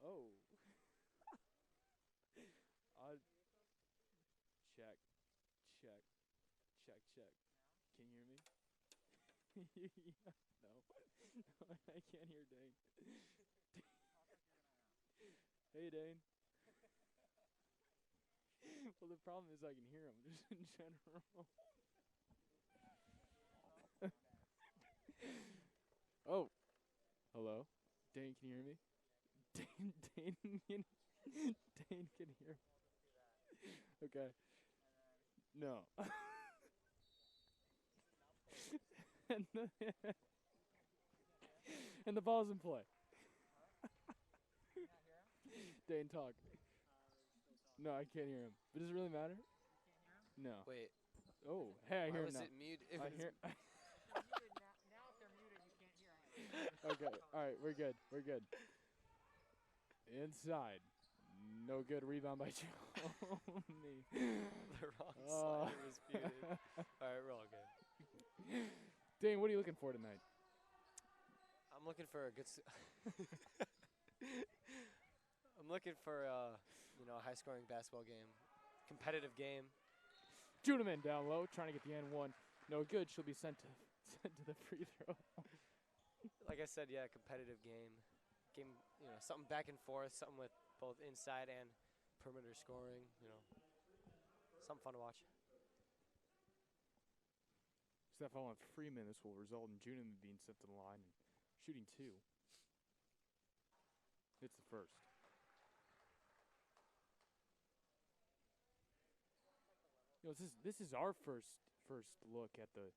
Oh. Check, check, check, check. Can you hear me? Yeah, no. I can't hear Dane. Hey, Dane. Well, the problem is I can hear him just in general. Oh, hello. Dane, can you hear me? Dane can, Dane can hear. Okay. No. and, the, and the ball's in play. Dane, talk. No, I can't hear him. But does it really matter? No. Wait. Oh, hey, I Why hear him was now. it mute? If I it's hear. Okay. All right, we're good. We're good. Inside. No good rebound by Johnny. the wrong slider was muted. All right, we're all good. Dane, what are you looking for tonight? I'm looking for a good. I'm looking for a high-scoring basketball game, competitive game. Juneman down low, trying to get the N1. No good. She'll be sent to the free throw. Like I said, yeah, competitive game. Something back and forth, something with both inside and perimeter scoring. Something fun to watch. Steph on Freeman. This will result in Juneman being sent to the line and shooting two. It's the first. This is our first look at the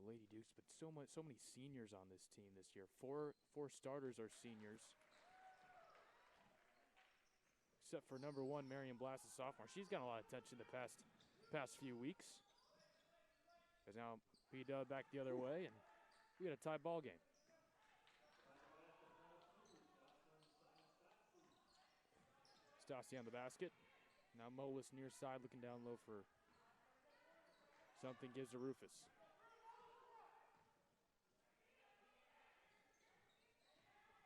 Lady Dukes, but so many seniors on this team this year. Four starters are seniors, except for number 1, Marion Blass, a sophomore. She's gotten a lot of attention the past few weeks. Because now P-Dub back the other way, and we got a tie ball game. Stassi on the basket. Now Molis near side looking down low for something, gives to Rufus.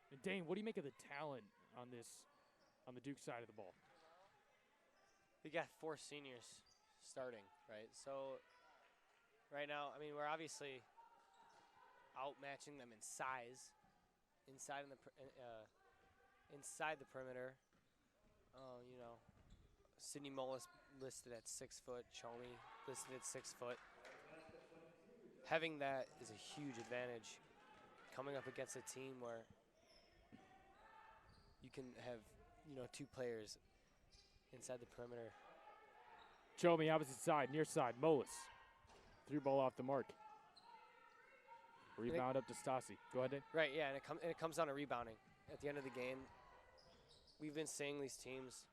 And Dane, what do you make of the talent on the Duke side of the ball? We got 4 seniors starting, right? So right now, I mean, we're obviously outmatching them in size, inside the perimeter. Sydney Mullis listed at 6 foot. Chomi listed at 6 foot. Having that is a huge advantage coming up against a team where you can have, 2 players inside the perimeter. Chomi opposite side, near side, Mullis. 3 ball off the mark. Rebound up to Stassi. Go ahead, Dave. Right, yeah, and it comes down to rebounding. At the end of the game, we've been seeing these teams,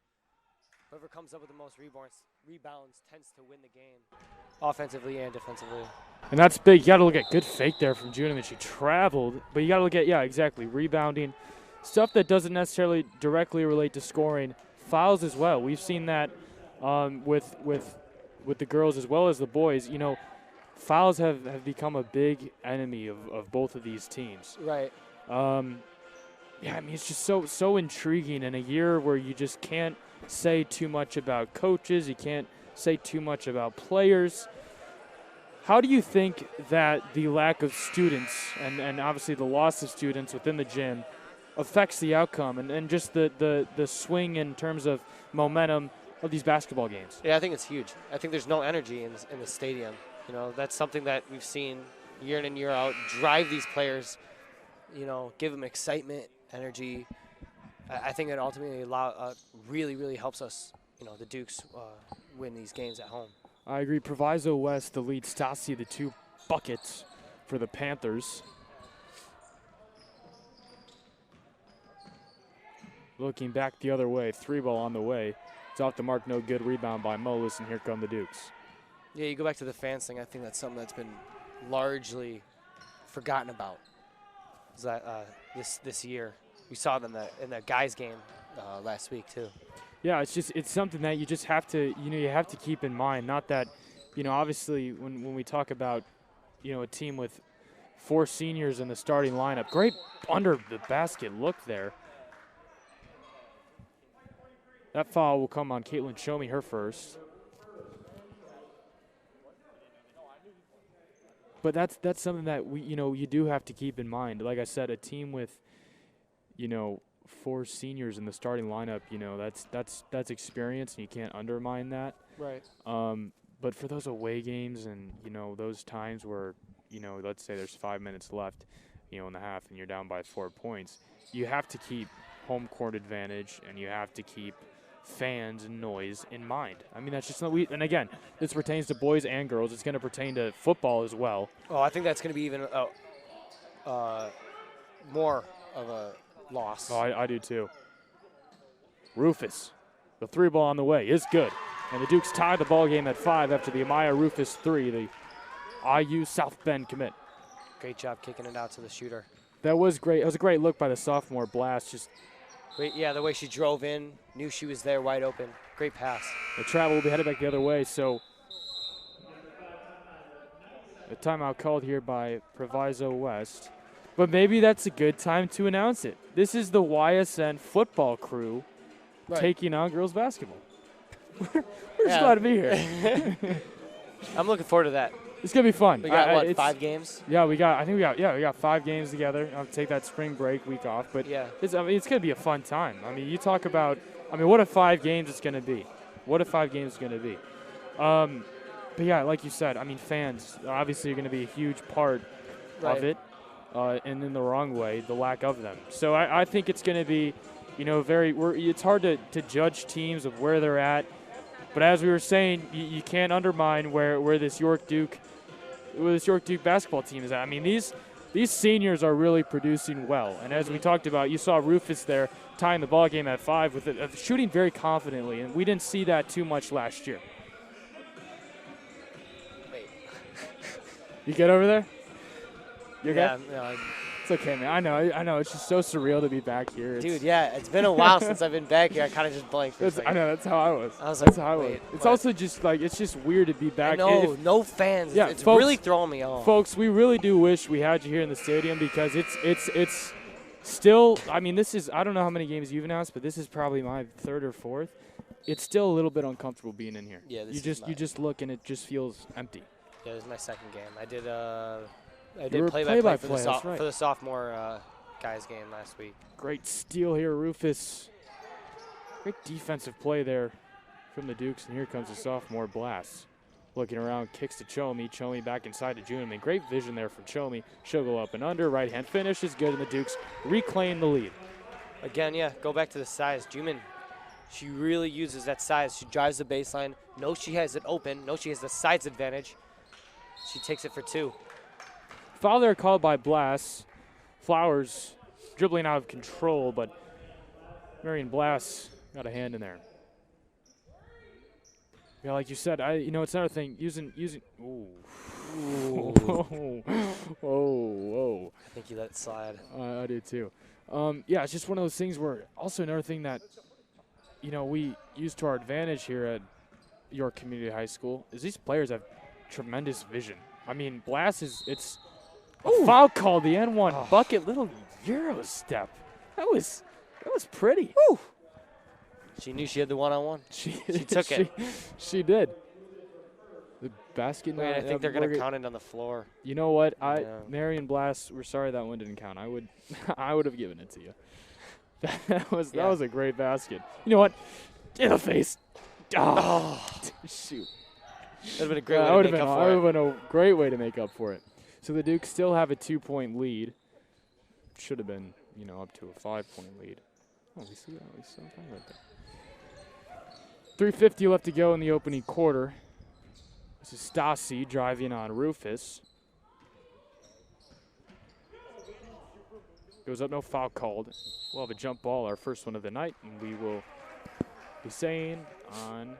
whoever comes up with the most rebounds tends to win the game, offensively and defensively. And that's big. You got to look at good fake there from Juneman. She traveled, but you got to look at, exactly, rebounding. Stuff that doesn't necessarily directly relate to scoring. Fouls as well. We've seen that with the girls as well as the boys. Fouls have become a big enemy of both of these teams. Right. It's just so intriguing in a year where you just can't say too much about coaches. You can't say too much about players. How do you think that the lack of students and obviously the loss of students within the gym affects the outcome and just the swing in terms of momentum of these basketball games? Yeah, I think it's huge. I think there's no energy in the stadium. That's something that we've seen year in and year out, drive these players, give them excitement, energy. I think it ultimately really helps us, the Dukes, win these games at home. I agree. Proviso West, the lead, Stassi, the 2 buckets for the Panthers. Looking back the other way, 3 ball on the way. It's off the mark, no good. Rebound by Molis, and here come the Dukes. Yeah, you go back to the fans thing. I think that's something that's been largely forgotten about. Is that this year we saw them in that guys game last week too. Yeah, it's something that you just have to you have to keep in mind. Not that obviously when we talk about a team with 4 seniors in the starting lineup, great under the basket look there. That foul will come on Caitlin Show Me, her first. But that's something that you do have to keep in mind. Like I said, a team with 4 seniors in the starting lineup, that's experience, and you can't undermine that. Right. But for those away games and those times where let's say there's 5 minutes left, in the half, and you're down by 4 points, you have to keep home court advantage, and you have to keep fans and noise in mind. I mean, that's just and again, this pertains to boys and girls. It's going to pertain to football as well. Oh, I think that's going to be even more of a loss. Oh, I do too. Rufus, the 3 ball on the way is good. And the Dukes tie the ball game at 5 after the Amaya Rufus 3, the IU South Bend commit. Great job kicking it out to the shooter. That was great. It was a great look by the sophomore Blast. Just great, yeah, the way she drove in, knew she was there wide open. Great pass. The travel will be headed back the other way, so a timeout called here by Proviso West. But maybe that's a good time to announce it. This is the YSN football crew taking on girls basketball. We're just glad to be here. I'm looking forward to that. It's gonna be fun. We got 5 games? Yeah, we got 5 games together. I'll take that spring break week off, but yeah, it's gonna be a fun time. I mean, you talk about, what a 5 games it's gonna be. What a 5 games it's gonna be. But yeah, like you said, fans obviously are gonna be a huge part of it, and in the wrong way, the lack of them. So I think it's gonna be, it's hard to judge teams of where they're at. But as we were saying, you can't undermine where this York Duke basketball team is at. These seniors are really producing well. And as we talked about, you saw Rufus there tying the ball game at 5 with shooting very confidently, and we didn't see that too much last year. Wait. You get over there? You okay? Yeah. No, it's okay, man. I know. It's just so surreal to be back here. Dude, yeah, it's been a while since I've been back here. I kind of just blanked for a second. I know, that's how I was. I was like, that's how I was. wait, It's what? also just it's just weird to be back. No fans. Yeah, it's folks, really throwing me off. Folks, we really do wish we had you here in the stadium because it's still. This is, I don't know how many games you've announced, but this is probably my 3rd or 4th. It's still a little bit uncomfortable being in here. Yeah, you just look and it just feels empty. Yeah, this is my 2nd game. I did play-by-play for the sophomore guys game last week. Great steal here, Rufus. Great defensive play there from the Dukes, and here comes the sophomore Blast. Looking around, kicks to Chomi. Chomi back inside to Juneman. Great vision there from Chomi. She'll go up and under. Right-hand finish is good, and the Dukes reclaim the lead. Again, yeah, go back to the size. Juneman, she really uses that size. She drives the baseline. Knows she has it open. Knows she has the size advantage. She takes it for 2. Foul there called by Blast. Flowers dribbling out of control, but Marion Blast got a hand in there. Yeah, like you said, it's another thing. Using. Ooh. Whoa. I think you let it slide. I do too. Yeah, it's just one of those things where also another thing that, we use to our advantage here at York Community High School is these players have tremendous vision. Blast it's. Foul call, the N1 bucket, little Euro step. That was pretty. Ooh. She knew she had the one-on-one. She took it. She did. The basket. I think they're going to count it on the floor. You know what? Marion Blast, we're sorry that one didn't count. I would have given it to you. That was a great basket. You know what? In the face. Oh. Shoot. That would have been a great way to make up for it. That would have been a great way to make up for it. So the Dukes still have a 2-point lead. Should have been, up to a 5-point lead. Oh, we see that. We saw that right there. 3:50 left to go in the opening quarter. This is Stassi driving on Rufus. Goes up, no foul called. We'll have a jump ball, our first one of the night, and we will be saying on,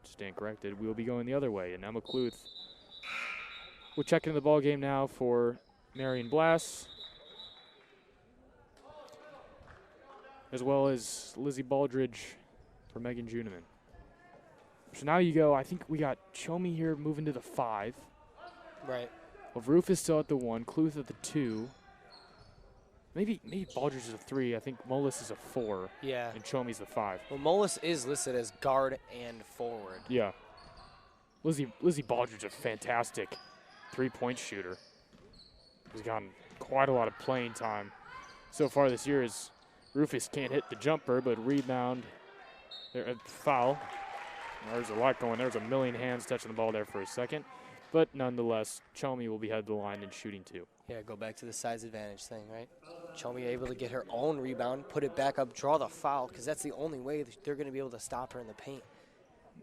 stand corrected, we will be going the other way. And Emma Cluth. We'll check into the ball game now for Marion Blast, as well as Lizzie Baldridge for Megan Juneman. So now you go, I think we got Chomi here moving to the 5. Right. Of Rufus still at the 1, Cluth at the 2. maybe Baldridge is a 3. I think Molis is a 4. Yeah. And Chomi's a 5. Well, Molis is listed as guard and forward. Yeah. Lizzie Baldridge, a fantastic 3-point shooter. He's gotten quite a lot of playing time so far this year as Rufus can't hit the jumper, but rebound, there, foul. There's a lot going. There's a million hands touching the ball there for a second. But nonetheless, Chomi will be headed to the line and shooting 2. Yeah, go back to the size advantage thing, right? Chomi able to get her own rebound, put it back up, draw the foul, because that's the only way that they're going to be able to stop her in the paint.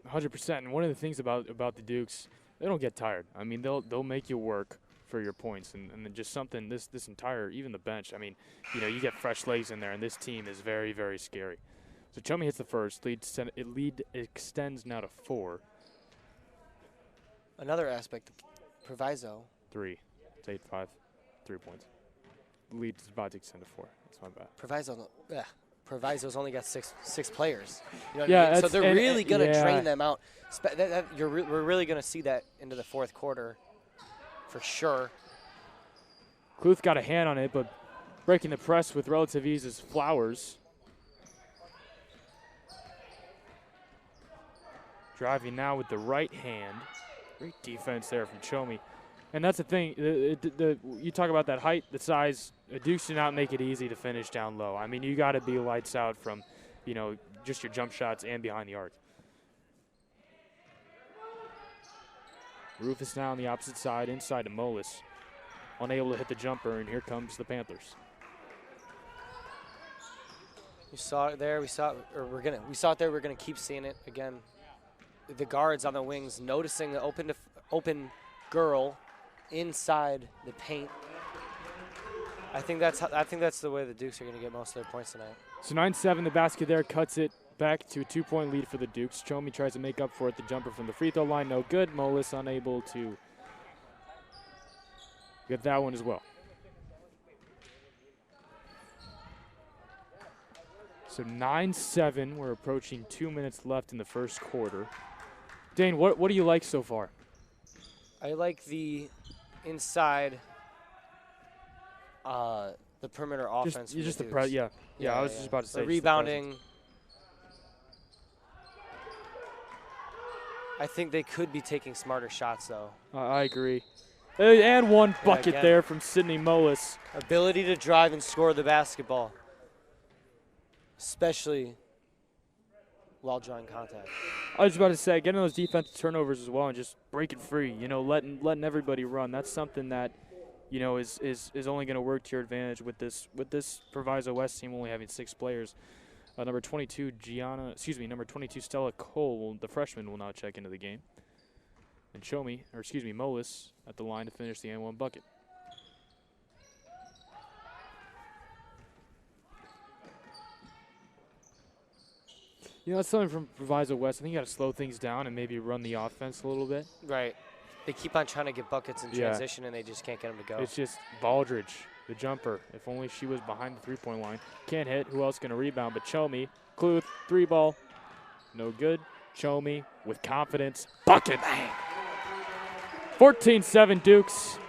100%. And one of the things about the Dukes, they don't get tired. I mean, they'll make you work for your points, and then just something this entire, even the bench. I mean, you know, you get fresh legs in there, and this team is very, very scary. So Chomi hits the first. Lead extends now to 4. Another aspect, Proviso. 3. It's 8-5. 3 points. Lead is about to extend to 4. That's my bad. Proviso's only got six players. You know what Yeah, I mean? So they're really going to yeah. drain them out. We're really going to see that into the fourth quarter for sure. Kluth got a hand on it, but breaking the press with relative ease is Flowers. Driving now with the right hand. Great defense there from Chomi. And that's the thing. You talk about that height, the size. Dukes do not make it easy to finish down low. I mean, you got to be lights out from, you know, just your jump shots and behind the arc. Rufus now on the opposite side, inside to Molis. Unable to hit the jumper, and here comes the Panthers. We saw it there. We saw it there. We're gonna keep seeing it again. The guards on the wings noticing the open girl inside the paint. I think that's the way the Dukes are gonna get most of their points tonight. So 9-7, the basket there cuts it back to a 2-point lead for the Dukes. Chomi tries to make up for it. The jumper from the free throw line, no good. Molis unable to get that one as well. So 9-7, we're approaching 2 minutes left in the first quarter. Dane, what do you like so far? I like the inside, the perimeter offense. Just the Dukes. yeah, I was just about to say. The rebounding. I think they could be taking smarter shots, though. I agree. And one bucket again. there from Sydney Molis. Ability to drive and score the basketball, especially while drawing contact. I was about to say, getting those defensive turnovers as well and just breaking free, you know, letting everybody run. That's something that, you know, is only going to work to your advantage with this Proviso West team only having 6 players. Number 22, number 22, Stella Cole, the freshman, will now check into the game. And Molis at the line to finish the N1 bucket. You know, that's something from Proviso West. I think you got to slow things down and maybe run the offense a little bit. Right. They keep on trying to get buckets in transition, and they just can't get them to go. It's just Baldridge, the jumper. If only she was behind the three-point line. Can't hit. Who else going to rebound but Chomi? Kluth, 3-ball. No good. Chomi with confidence. Bucket. 14-7 Dukes.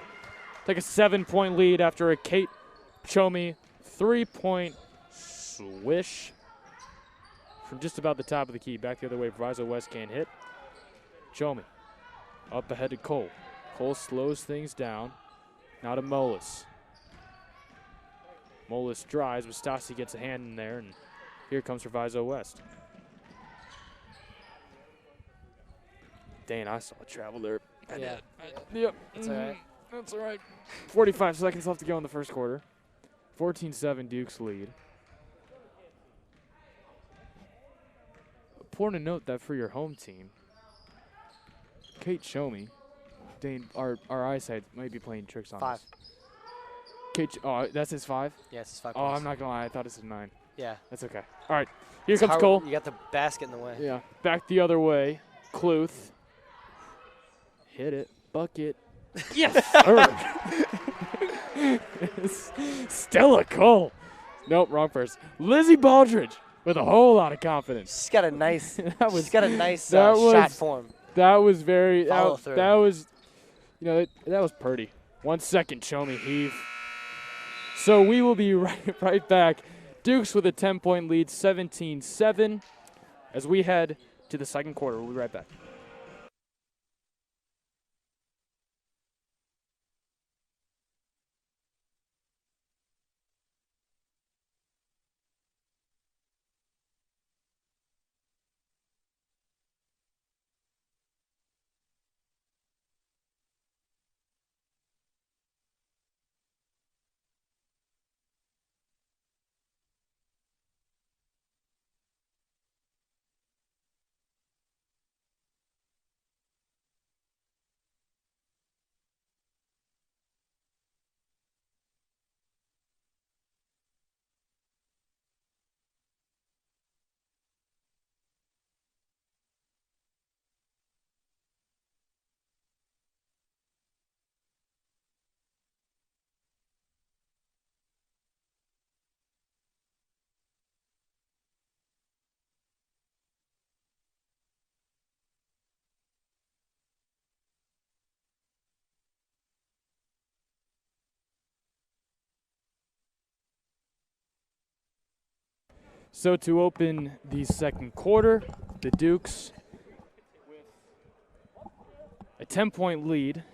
Take a 7-point lead after a Kate Chomi 3-point swish from just about the top of the key. Back the other way. Proviso West can't hit. Chomi up ahead to Cole. Cole slows things down. Now to Molis. Molis drives, but Stassi gets a hand in there, and here comes Proviso West. Dane, I saw a travel there. Yeah. Yep. That's all right. That's all right. 45 seconds left to go in the first quarter. 14-7 Dukes lead. Important to note that for your home team, Kate Chomi, Dane, our eyesight might be playing tricks on 5. us. Kate, that's his 5? Yes, it's 5 Oh, points. I'm not going to lie. I thought it was 9. Yeah. That's okay. All right. Here comes Cole. You got the basket in the way. Yeah. Back the other way. Kluth. Hit it. Bucket. Yes, sir. Stella Cole. Nope, wrong person. Lizzie Baldridge with a whole lot of confidence. She's got a nice, that shot form. That was very, Follow through. that was, you know, that was pretty. 1 second, Chomi heave. So we will be right back. Dukes with a 10-point lead, 17-7, as we head to the second quarter. We'll be right back. So to open the second quarter, the Dukes a 10-point lead.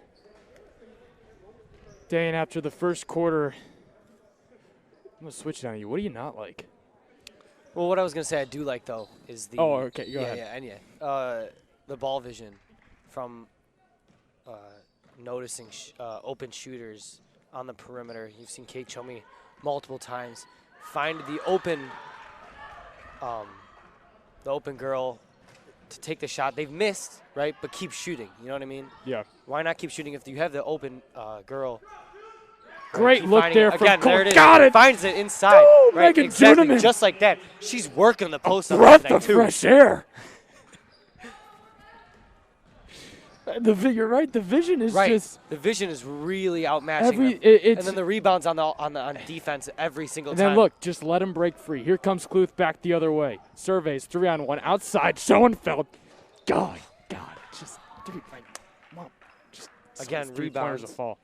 Dane, after the first quarter, I'm going to switch it on you. What do you not like? Well, what I was going to say I do like, though, is the okay, go ahead. the ball vision from noticing open shooters on the perimeter. You've seen Kate Chomey multiple times find the open girl to take the shot. They've missed, right, but keep shooting. You know what I mean? Yeah. Why not keep shooting if you have the open girl? Great look there from again, Cole. there it is. Got it. Finds it inside. Oh, right, Megan exactly, Juneman. just like that. She's working the post up Breath tonight of too. fresh air. You're right. The vision is just. The vision is really outmatching them. And then the rebounds on defense every single and time. then look, just let him break free. Here comes Kluth back the other way. Surveys 3-on-1 outside. Schoenfeld. God, just dude, Mom, just again three-pointers rebounds. a fall.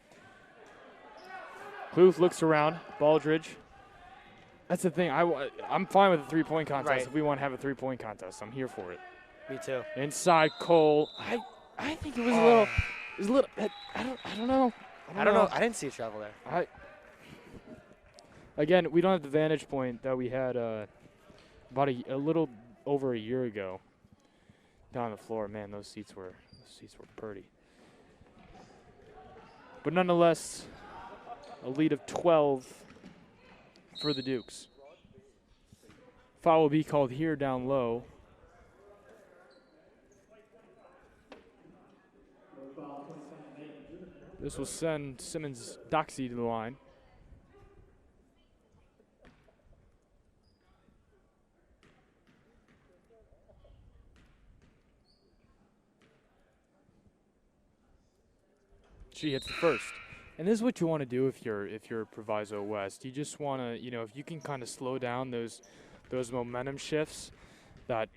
Kluth looks around. Baldridge. That's the thing. I'm fine with a three-point contest. Right. If we want to have a three-point contest, I'm here for it. Me too. Inside Cole. I think it was a little. It was a little. I don't know. I don't know. I didn't see a travel there. Again, we don't have the vantage point that we had about a little over a year ago down on the floor. Man, those seats were pretty. But nonetheless, a lead of 12 for the Dukes. Foul will be called here down low. This will send Simmons Doxy to the line. She hits the first. And this is what you want to do if you're Proviso West. You just want to, if you can kind of slow down those momentum shifts that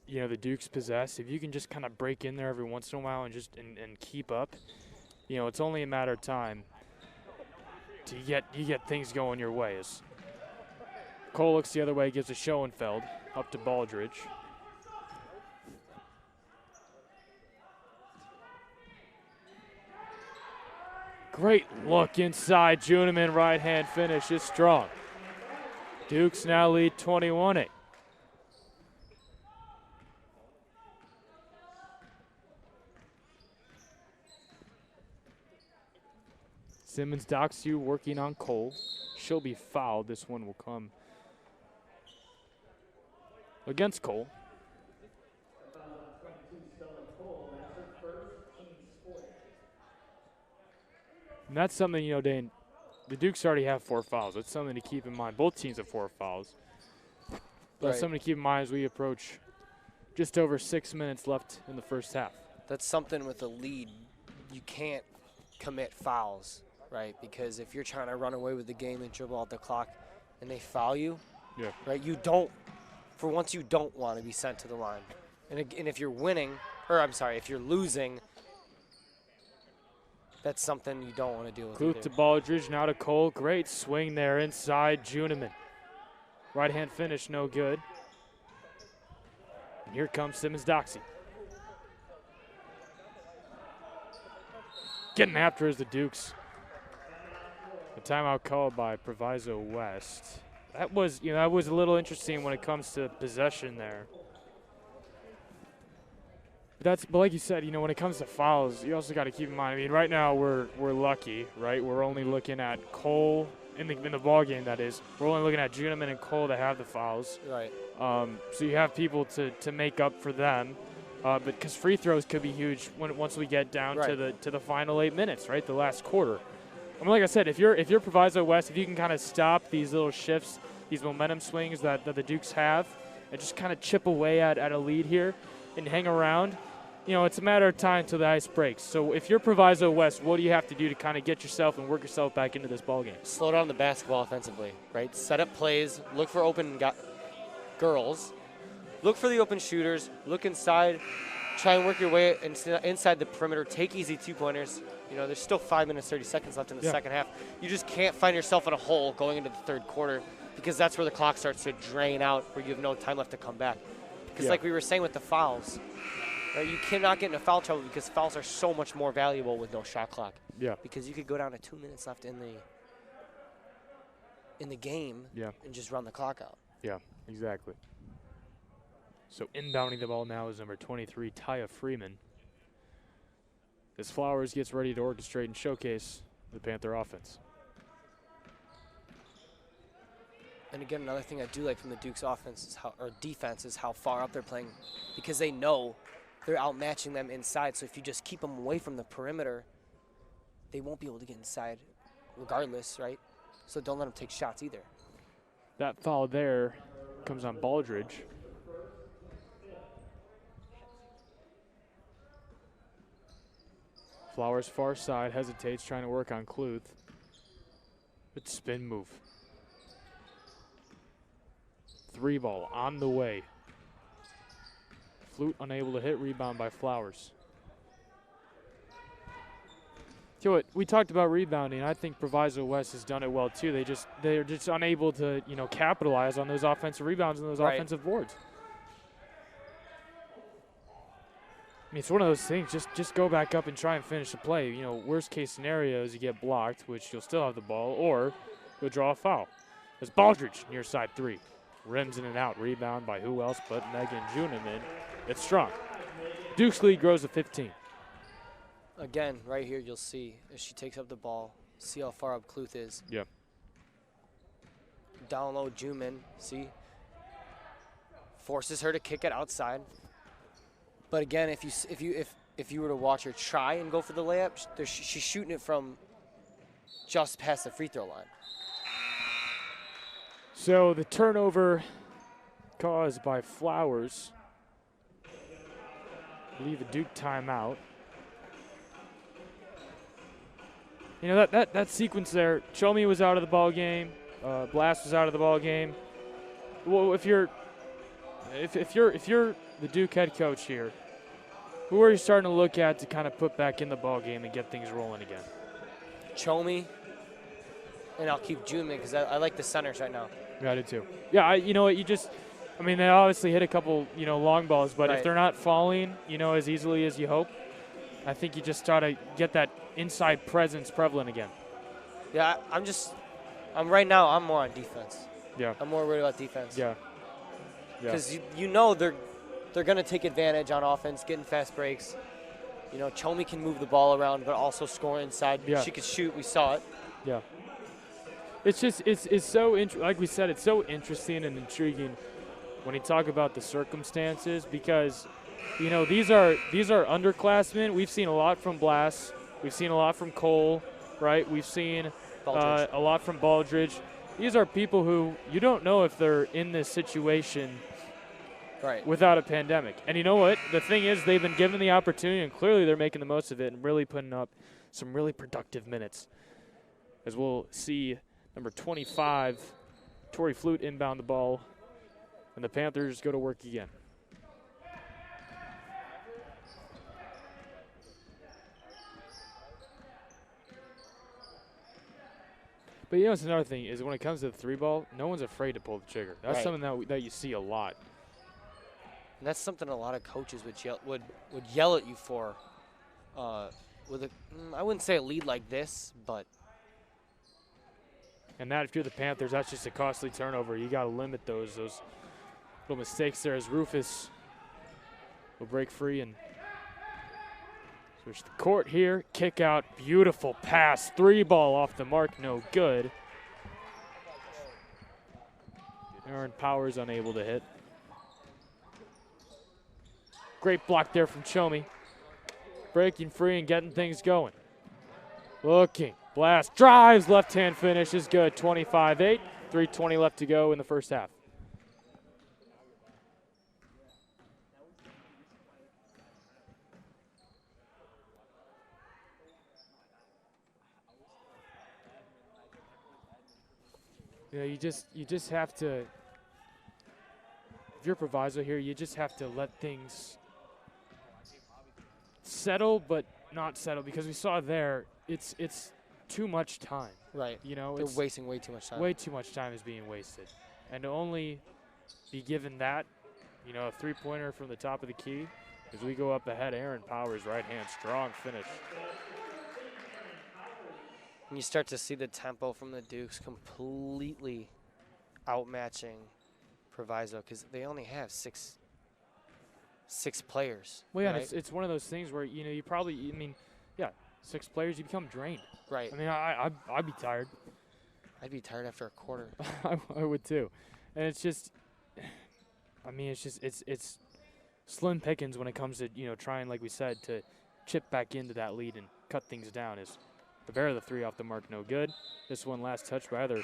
the Dukes possess. If you can just kind of break in there every once in a while and just and keep up, it's only a matter of time to get things going your way. As Cole looks the other way, gives a Schoenfeld up to Baldridge. Great look inside. Juneman right-hand finish is strong. Dukes now lead 21-8. Simmons docks you working on Cole. She'll be fouled. This one will come against Cole. And that's something, Dane, the Dukes already have 4 fouls. That's something to keep in mind. Both teams have 4 fouls. That's something to keep in mind as we approach just over 6 minutes left in the first half. That's something with a lead. You can't commit fouls, right? Because if you're trying to run away with the game and dribble out the clock and they foul you, right, you don't want to be sent to the line. And if you're winning, if you're losing, that's something you don't want to deal with. Kluth to Baldridge, now to Cole. Great swing there inside Juniman. Right-hand finish, no good. And here comes Simmons-Doxy. Getting after is the Dukes. A timeout called by Proviso West. That was, that was a little interesting when it comes to possession there. But like you said, when it comes to fouls, you also got to keep in mind. I mean, right now we're lucky, right? We're only looking at Cole in the ball game. That is, we're only looking at Juniman and Cole to have the fouls. Right. So you have people to make up for them, but because free throws could be huge once we get down to the final 8 minutes, right? The last quarter. I mean, like I said, if you're Proviso West, if you can kind of stop these little shifts, these momentum swings that the Dukes have, and just kind of chip away at a lead here and hang around. It's a matter of time till the ice breaks. So if you're Proviso West, what do you have to do to kind of get yourself and work yourself back into this ball game? Slow down the basketball offensively, right? Set up plays, look for open girls, look for the open shooters, look inside, try and work your way inside the perimeter, take easy two-pointers. There's still 5 minutes, 30 seconds left in the second half. You just can't find yourself in a hole going into the third quarter because that's where the clock starts to drain out, where you have no time left to come back. Because like we were saying with the fouls, right, you cannot get into foul trouble because fouls are so much more valuable with no shot clock. Yeah. Because you could go down to 2 minutes left in the game and just run the clock out. Yeah, exactly. So inbounding the ball now is number 23, Taya Freeman. As Flowers gets ready to orchestrate and showcase the Panther offense. And again, another thing I do like from the Duke's offense defense is how far up they're playing, because they know they're outmatching them inside. So if you just keep them away from the perimeter, they won't be able to get inside regardless, right? So don't let them take shots either. That foul there comes on Baldridge. Flowers far side, hesitates, trying to work on Kluth. Good spin move. 3 ball on the way. Flute unable to hit, rebound by Flowers. We talked about rebounding. I think Proviso West has done it well too. They're just unable to, capitalize on those offensive rebounds and those offensive boards. I mean, it's one of those things. Just go back up and try and finish the play. Worst case scenario is you get blocked, which you'll still have the ball, or you'll draw a foul. There's Baldridge near side 3. Rims in and out. Rebound by who else but Megan Juniman. It's strong. Duke's lead grows to 15. Again, right here you'll see as she takes up the ball, see how far up Kluth is. Yep. Down low, Juniman, see? Forces her to kick it outside. But again, if you were to watch her try and go for the layup, she's shooting it from just past the free throw line. So the turnover caused by Flowers. Leave a Duke timeout. That sequence there. Chomi was out of the ball game. Blast was out of the ball game. Well, if you're the Duke head coach here, who are you starting to look at to kind of put back in the ball game and get things rolling again? Chomi, and I'll keep Juniman because I like the centers right now. Yeah, I do too. Yeah, you know what? They obviously hit a couple, long balls, but if they're not falling, as easily as you hope, I think you just try to get that inside presence prevalent again. Yeah, I'm right now, I'm more on defense. Yeah. I'm more worried about defense. Yeah. Because they're going to take advantage on offense, getting fast breaks. Chomi can move the ball around, but also score inside. Yeah. She could shoot. We saw it. Yeah. It's just it's so like we said, it's so interesting and intriguing when you talk about the circumstances, because these are underclassmen. We've seen a lot from Blast. We've seen a lot from Cole, right? We've seen a lot from Baldridge. These are people who you don't know if they're in this situation without a pandemic. And you know what? The thing is, they've been given the opportunity, and clearly they're making the most of it and really putting up some really productive minutes. As we'll see number 25, Tori Flute, inbound the ball, and the Panthers go to work again. But you know, it's another thing is when it comes to the 3-ball, no one's afraid to pull the trigger. That's Right. something that you see a lot. And that's something a lot of coaches would yell at you for. With I wouldn't say a lead like this, but And that, if you're the Panthers, that's just a costly turnover. You got to limit those little mistakes there as Rufus will break free and switch the court here. Kick out, beautiful pass. 3-ball off the mark, no good. Aaron Powers unable to hit. Great block there from Chomi. Breaking free and getting things going. Looking, blast, drives, left-hand finish is good. 25-8, 3:20 left to go in the first half. Yeah, you just have to. If you're Proviso here, you just have to let things settle, but not settle, because we saw there it's too much time. right. You know, They're it's wasting way too much time. way too much time is being wasted, and to only be given that, you know, a 3-pointer from the top of the key as we go up ahead. Aaron Powers, right hand, strong finish. And you start to see the tempo from the Dukes completely outmatching Proviso because they only have six players. Well, yeah, right? and it's one of those things where, you know, you probably, I mean, yeah, 6 players, you become drained. Right. I mean, I'd be tired. I'd be tired after a quarter. I would too, and it's just, I mean, it's slim pickings when it comes to, you know, trying, like we said, to chip back into that lead and cut things down. Is Rivera, the 3 off the mark, no good. This one last touch by either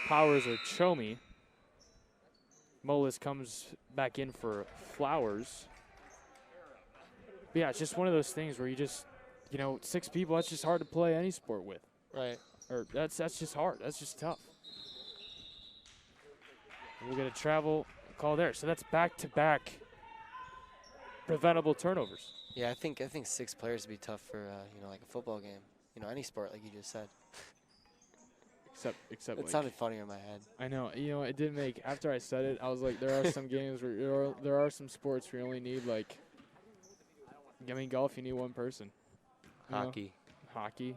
Powers or Chomi. Molis comes back in for Flowers. But yeah, it's just one of those things where you just, you know, 6 people, that's just hard to play any sport with. Right. Or that's just hard. That's just tough. And we'll get a travel call there. So that's back-to-back preventable turnovers. Yeah, I think 6 players would be tough for you know, like a football game. You know, any sport, like you just said. Except It like, sounded funnier in my head. I know. You know, it did make, after I said it, I was like, there are some games where there are some sports where you only need, like, I mean, golf, you need 1 person. You know? Hockey. Hockey.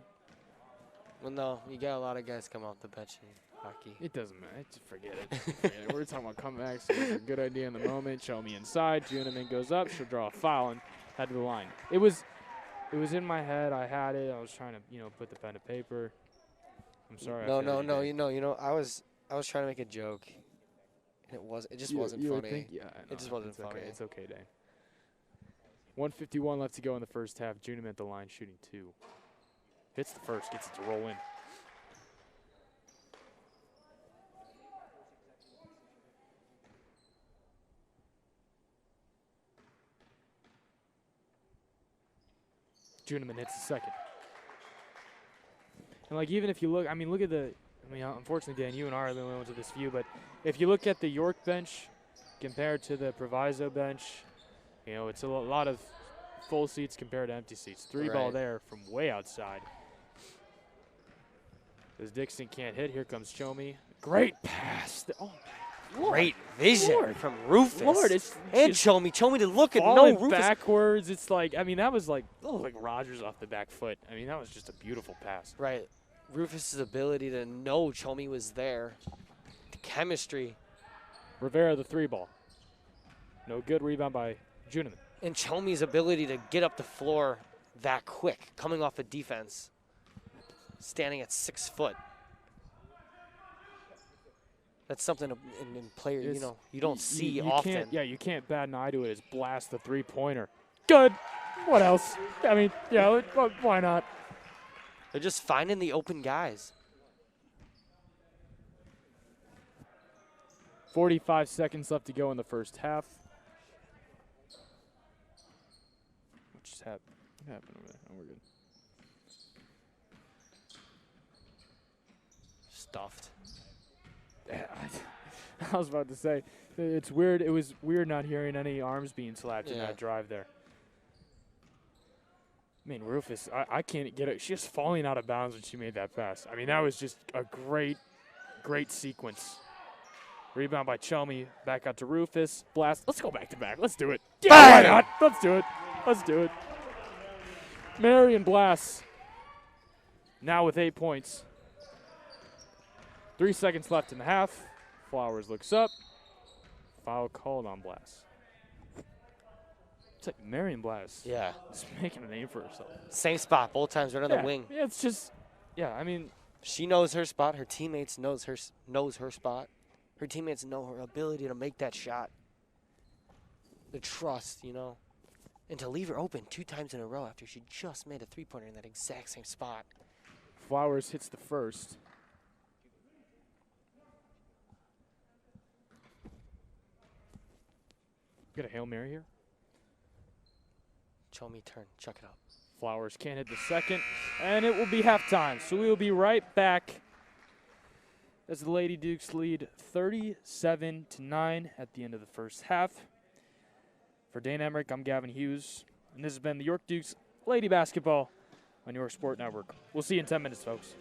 Well, no, you got a lot of guys come off the bench in hockey. It doesn't matter. Just forget it. We're talking about comebacks. So it's a good idea in the moment. Show me inside. Juneman goes up. She'll draw a foul and head to the line. It was in my head. I had it. I was trying to, you know, put the pen to paper. I'm sorry. No. You know, I was trying to make a joke. And it just wasn't you would funny. think, yeah, I know. It just wasn't It's funny. Okay. It's okay, Dane. 1:51 left to go in the first half. Juneman at the line, shooting 2. Hits the first, gets it to roll in. Juneman hits the second. And, like, even if you look, I mean, look at the, I mean, unfortunately, Dan, you and I are the only ones with this view, but if you look at the York bench compared to the Proviso bench, you know, it's a lot of full seats compared to empty seats. 3-ball Right. there from way outside. As Dixon can't hit, here comes Chomi. Great pass. Oh, my Lord. Great vision Lord. from Rufus. Lord, it's and just Chomi to look at falling no Rufus. backwards. It's like, I mean, that was like Rogers off the back foot. I mean, that was just a beautiful pass. Right. Rufus's ability to know Chomi was there. The chemistry. Rivera, the 3-ball. No good. Rebound by Juneman. And Chomi's ability to get up the floor that quick, coming off a defense, standing at 6 foot. That's something in player, you know, you don't see often. You can't bat an eye to it. Is blast the 3-pointer. Good. What else? I mean, yeah, why not? They're just finding the open guys. 45 seconds left to go in the first half. What just happened? What happened over there? Oh, we're good. Stuffed. Yeah, I was about to say, it's weird. It was weird not hearing any arms being slapped in Yeah. that drive there. I mean, Rufus, I can't get it. She was falling out of bounds when she made that pass. I mean, that was just a great sequence. Rebound by Chelmy. Back out to Rufus. Blast. Let's go back to back. Let's do it. Yeah, why not? Let's do it. Let's do it. Marion Blast. Now with 8 points. 3 seconds left in the half. Flowers looks up. Foul called on Blast. It's like Marion Blast. Yeah. Is making a name for herself. Same spot both times, right on the wing. Yeah, it's just, I mean. She knows her spot. Her teammates knows her spot. Her teammates know her ability to make that shot. The trust, And to leave her open 2 times in a row after she just made a three-pointer in that exact same spot. Flowers hits the first. Got a Hail Mary here. Show me turn. Chuck it up. Flowers can't hit the second, and it will be halftime. So we will be right back as the Lady Dukes lead 37-9 at the end of the first half. For Dane Emmerich, I'm Gavin Hughes, and this has been the York Dukes Lady Basketball on York Sport Network. We'll see you in 10 minutes, folks.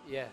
Yeah.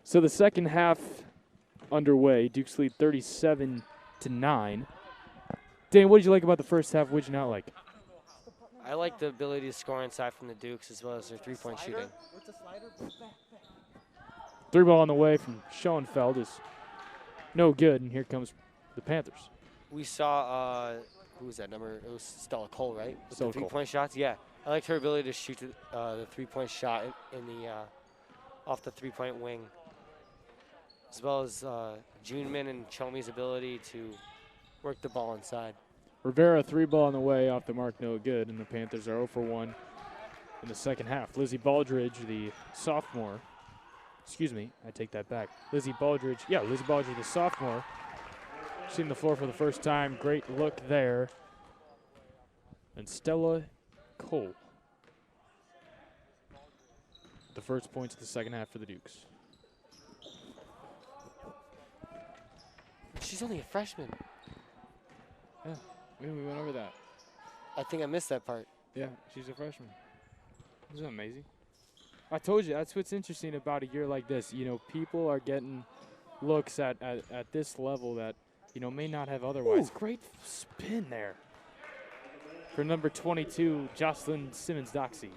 So the second half underway. Dukes lead 37-9. Dan, what did you like about the first half? What did you not like? I like the ability to score inside from the Dukes as well as their three-point shooting. Three ball on the way from Schoenfeld is no good, and here comes the Panthers. We saw, who was that number? It was Stella Cole, right? With Stella the Cole. three-point shots? Yeah. I liked her ability to shoot the three-point shot in the off the three-point wing, as well as Juneman and Chomi's ability to work the ball inside. Rivera, three ball on the way, off the mark, no good, and the Panthers are 0 for 1 in the second half. Lizzie Baldridge, the sophomore, excuse me, I take that back. Lizzie Baldridge, the sophomore, seen the floor for the first time. Great look there. And Stella Cole, the first points of the second half for the Dukes. She's only a freshman. Yeah, we went over that. I think I missed that part. Yeah, she's a freshman. Isn't that amazing? I told you, that's what's interesting about a year like this. You know, people are getting looks at this level that, you know, may not have otherwise. Ooh. Great spin there for number 22, Jocelyn Simmons-Doxy.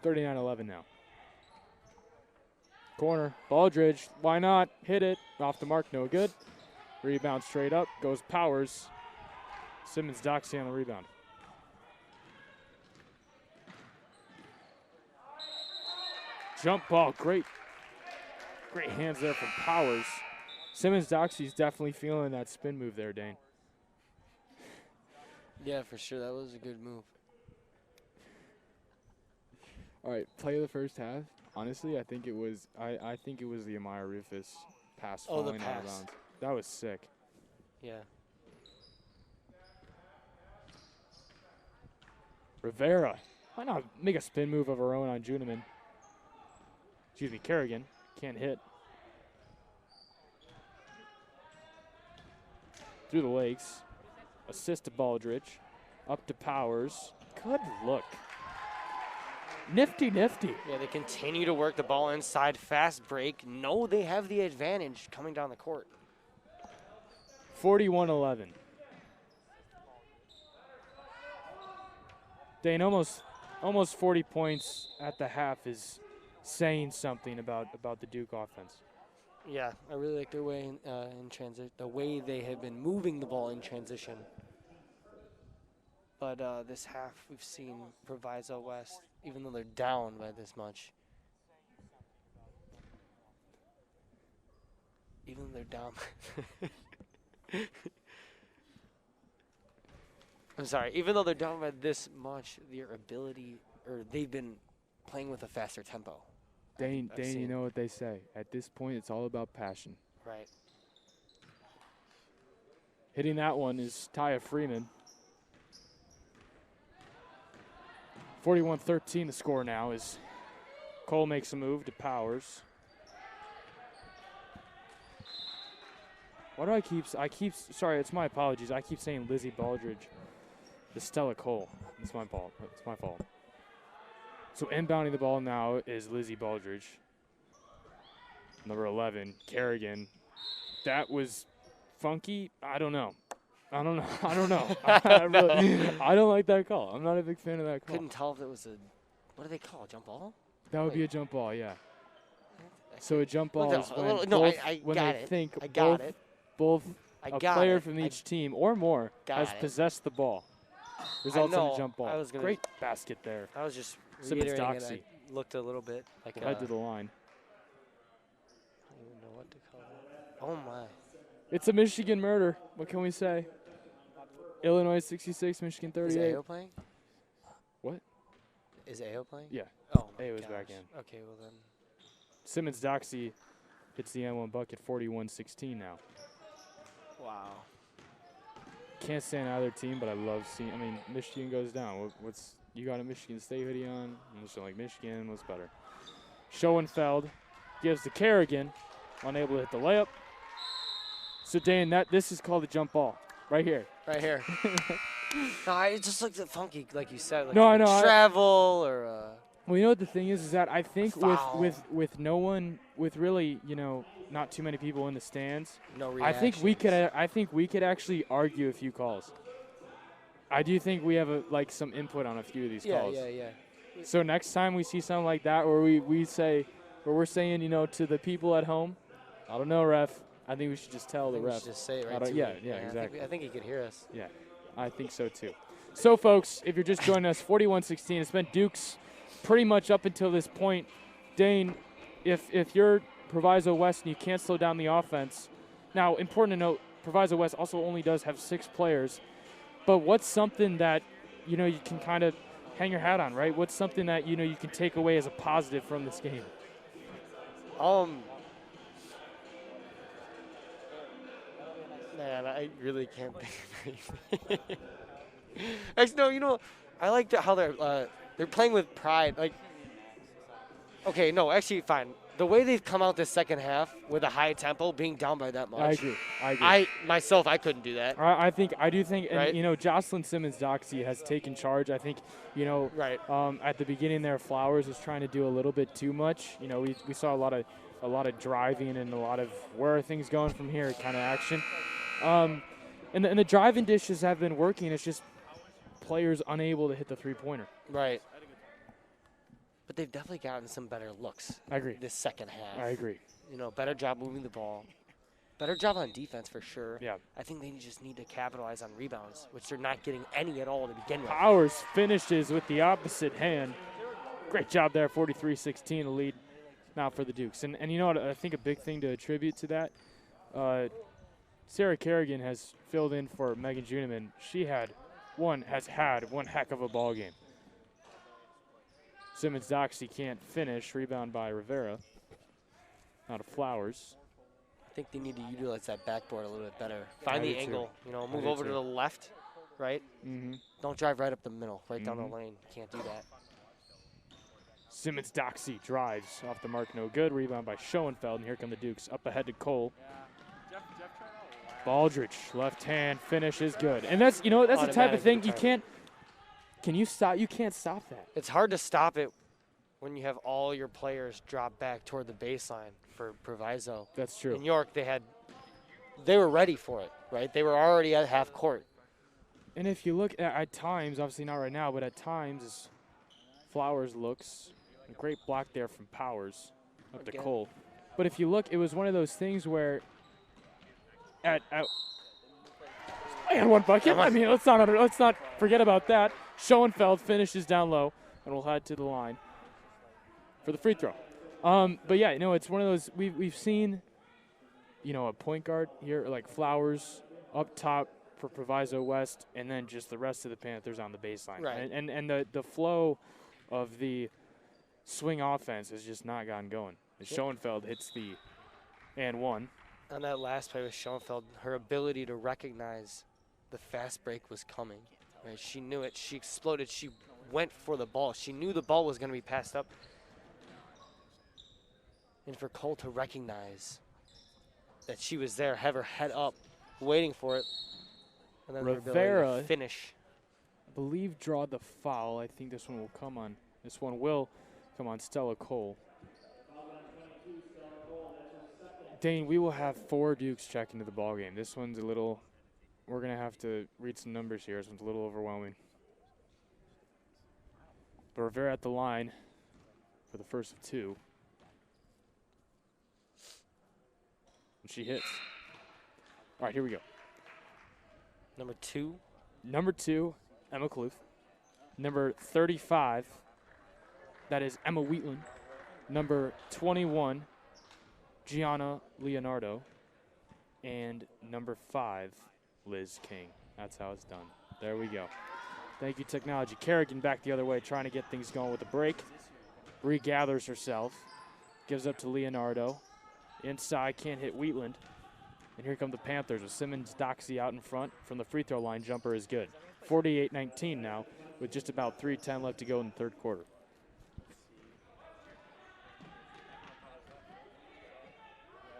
39-11 now. Corner, Baldridge, why not? Hit it, off the mark, no good. Rebound straight up, goes Powers. Simmons-Doxy on the rebound. Jump ball, great hands there from Powers. Simmons-Doxy's definitely feeling that spin move there, Dane. Yeah, for sure, that was a good move. All right, play of the first half. Honestly, I think it was the Amaya Rufus pass falling out of bounds. That was sick. Yeah. Rivera, why not make a spin move of her own on Juneman? Excuse me, Kerrigan can't hit. Through the legs, assist to Baldridge, up to Powers. Good look. Nifty. Yeah, they continue to work the ball inside, fast break. No, they have the advantage coming down the court. 41-11. Dane, almost 40 points at the half is saying something about the Duke offense. Yeah, I really like their way in transit, the way they have been moving the ball in transition. But this half, we've seen Proviso West, even though they're down by this much. Even though they're down. I'm sorry. Even though they're down by this much, their ability, or they've been playing with a faster tempo. Dane, you know what they say. At this point, it's all about passion. Right. Hitting that one is Taya Freeman. 41-13 the score now as Cole makes a move to Powers. Why do I keep, sorry, it's my apologies. I keep saying Lizzie Baldridge. It's Stella Cole. It's my fault. It's my fault. So inbounding the ball now is Lizzie Baldridge. Number 11, Kerrigan. That was funky. I don't know. I don't like that call. I'm not a big fan of that call. Couldn't tell if it was what do they call, a jump ball? That would be a jump ball, yeah. So a jump ball is when both a player from each team or more has possessed the ball. Results in a jump ball. Great basket there. I was just reiterating it. I looked a little bit like head to the line. I don't even know what to call it. Oh, my. It's a Michigan murder. What can we say? Illinois 66, Michigan 38. Is Ayo playing? What? Is Ayo playing? Yeah. Oh, my Ayo's back in. Okay, well then. Simmons-Doxy hits the N1 bucket, 41-16 now. Wow. Can't stand either team, but I love seeing. I mean, Michigan goes down. You got a Michigan State hoodie on? I'm just like Michigan. What's better? Schoenfeld gives to Kerrigan, unable to hit the layup. So Dan, this is called a jump ball, right here. Right here. No, it just looked funky, like you said. Like no, I know. Travel or. Well, you know what the thing is that I think Foul. with no one, with really, not too many people in the stands, No I reaction. think we could actually argue a few calls. I do think we have some input on a few of these calls. Yeah. So next time we see something like that, where we're saying, to the people at home, I don't know, ref. I think we should just tell the We ref. should just say it right to Yeah, him. exactly. I think he could hear us. Yeah, I think so too. So, folks, if you're just joining us, 41-16, it's been Dukes pretty much up until this point. Dane, if you're Proviso West and you can't slow down the offense, now, important to note, Proviso West also only does have 6 players, but what's something that, you can kind of hang your hat on, right? What's something that, you can take away as a positive from this game? Man, I really can't think of anything. Actually, no, I like how they're playing with pride. Like, okay, no, actually, fine. The way they've come out this second half with a high tempo, being down by that much. I agree. I couldn't do that. I do think, and Right? Jocelyn Simmons-Doxy has taken charge. I think, Right. at the beginning there, Flowers was trying to do a little bit too much. We saw a lot of driving and a lot of where are things going from here kind of action. And the driving dishes have been working. It's just players unable to hit the three-pointer. Right. But they've definitely gotten some better looks. I agree. This second half. I agree. Better job moving the ball. Better job on defense for sure. Yeah. I think they just need to capitalize on rebounds, which they're not getting any at all to begin with. Powers finishes with the opposite hand. Great job there, 43-16, the lead now for the Dukes. And you know what, I think a big thing to attribute to that, Sarah Kerrigan has filled in for Megan Juniman. She has had one heck of a ball game. Simmons-Doxy can't finish. Rebound by Rivera. Out of Flowers. I think they need to utilize that backboard a little bit better. Find the do angle. too. Move do over to too. the left, right? Mm-hmm. Don't drive right up the middle, right down the lane. Can't do that. Simmons-Doxy drives off the mark, no good. Rebound by Schoenfeld, and here come the Dukes. Up ahead to Cole. Baldridge, left hand, finish is good. And that's the type of thing you can't. Can you stop? You can't stop that. It's hard to stop it when you have all your players drop back toward the baseline for Proviso. That's true. In York, they were ready for it, right? They were already at half court. And if you look at times, obviously not right now, but at times, Flowers looks a great block there from Powers up to Cole. But if you look, it was one of those things where and one bucket. I mean, let's not forget about that. Schoenfeld finishes down low, and we'll head to the line for the free throw. But yeah, it's one of those we've seen. A point guard here like Flowers up top for Proviso West, and then just the rest of the Panthers on the baseline. Right. And the flow of the swing offense has just not gotten going. Schoenfeld hits the and one. On that last play with Schoenfeld, her ability to recognize the fast break was coming. Right? She knew it. She exploded. She went for the ball. She knew the ball was going to be passed up. And for Cole to recognize that she was there, have her head up, waiting for it, and then Rivera, her ability to finish. I believe, draw the foul. I think this one will come on. This one will come on Stella Cole. Dane, we will have 4 Dukes check into the ball game. This one's a little. We're gonna have to read some numbers here. This one's a little overwhelming. But Rivera at the line for the first of 2. And she hits. All right, here we go. Number 2. Number 2, Emma Kloof. Number 35, that is Emma Wheatland. Number 21, Gianna Leonardo. And number 5, Liz King. That's how it's done. There we go. Thank you, technology. Kerrigan back the other way, trying to get things going with the break. Regathers herself. Gives up to Leonardo. Inside, can't hit Wheatland. And here come the Panthers with Simmons-Doxy out in front from the free throw line. Jumper is good. 48-19 now with just about 3:10 left to go in the third quarter.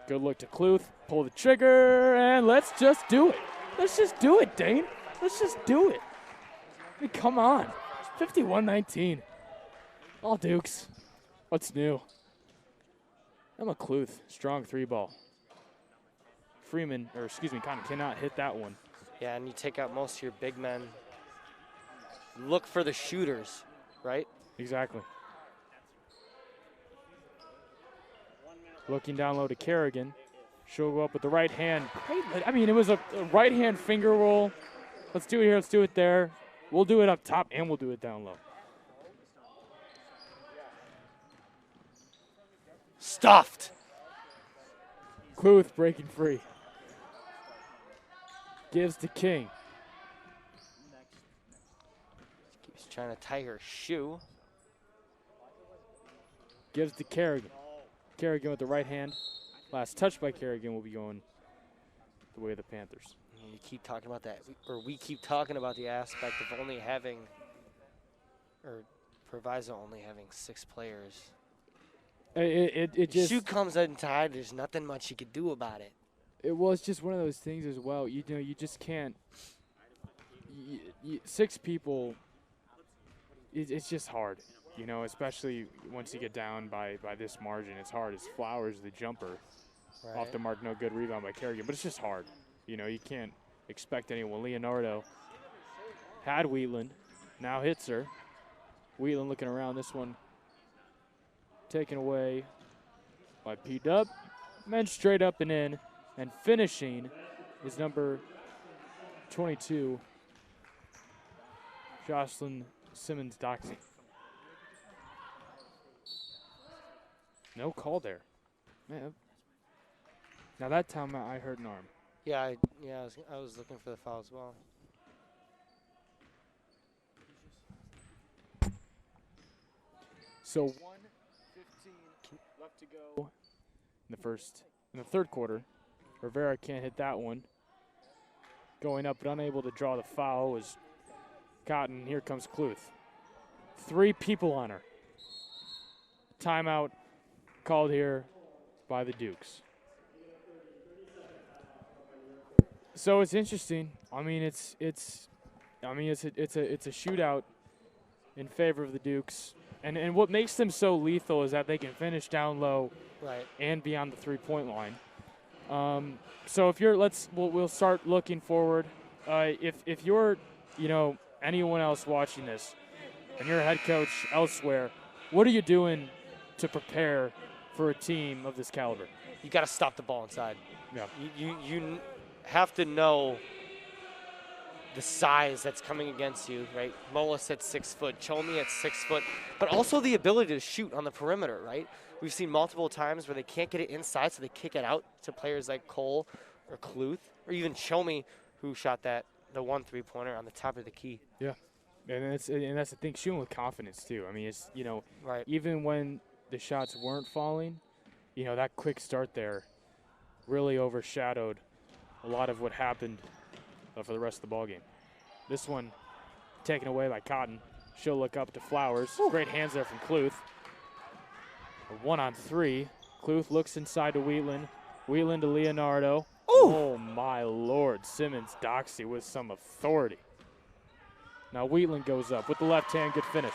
Good look to Kluth. Pull the trigger, and let's just do it. Let's just do it, Dane. Let's just do it. I mean, come on. 51-19. All Dukes. What's new? Emma Cluth, strong 3-ball. Freeman, or excuse me, Cotton cannot hit that one. Yeah, and you take out most of your big men. Look for the shooters, right? Exactly. Looking down low to Kerrigan. She'll go up with the right hand. I mean, it was a right hand finger roll. Let's do it here. Let's do it there. We'll do it up top and we'll do it down low. Stuffed. Cluth breaking free. Gives to King. Keeps trying to tie her shoe. Gives to Kerrigan. Kerrigan with the right hand. Last touch by Kerrigan will be going the way of the Panthers. You keep talking about that, or we keep talking about the aspect of only having, or Proviso only having 6 players. It just Shoe comes untied. There's nothing much you could do about it. it was just one of those things as well. You know, you just can't. 6 people. It's just hard, you know, especially once you get down by this margin. It's hard. It's Flowers, the jumper, off the mark, no good rebound by Kerrigan, but it's just hard. You know, you can't expect anyone. Leonardo had Wheatland, now hits her. Wheatland looking around. This one taken away by P-Dub. Men straight up and in, and finishing is number 22, Jocelyn Simmons-Doxey. No call there. Man. Now that time I heard an arm. Yeah, I was looking for the foul as well. So 1:15 left to go in the third quarter. Rivera can't hit that one. Going up but unable to draw the foul was Cotton. Here comes Cluth. 3 people on her. Timeout called here by the Dukes. So it's interesting. I mean, it's a shootout in favor of the Dukes. And what makes them so lethal is that they can finish down low and beyond the 3-point line. So if you're we'll start looking forward. If you're, you know, anyone else watching this and you're a head coach elsewhere, what are you doing to prepare for a team of this caliber? You got to stop the ball inside. Yeah. You have to know the size that's coming against you, right? Molis at 6 foot, Chomi at 6 foot, but also the ability to shoot on the perimeter, right? We've seen multiple times where they can't get it inside, so they kick it out to players like Cole or Cluth or even Chomi, who shot the 1 3-pointer on the top of the key. Yeah, and that's the thing, shooting with confidence too. I mean, it's, you know, even when the shots weren't falling, you know, that quick start there really overshadowed a lot of what happened for the rest of the ballgame. This one taken away by Cotton. She'll look up to Flowers. Ooh. Great hands there from Cluth. A 1-on-3. Cluth looks inside to Wheatland. Wheatland to Leonardo. Ooh. Oh, my Lord. Simmons-Doxey with some authority. Now Wheatland goes up with the left hand. Good finish.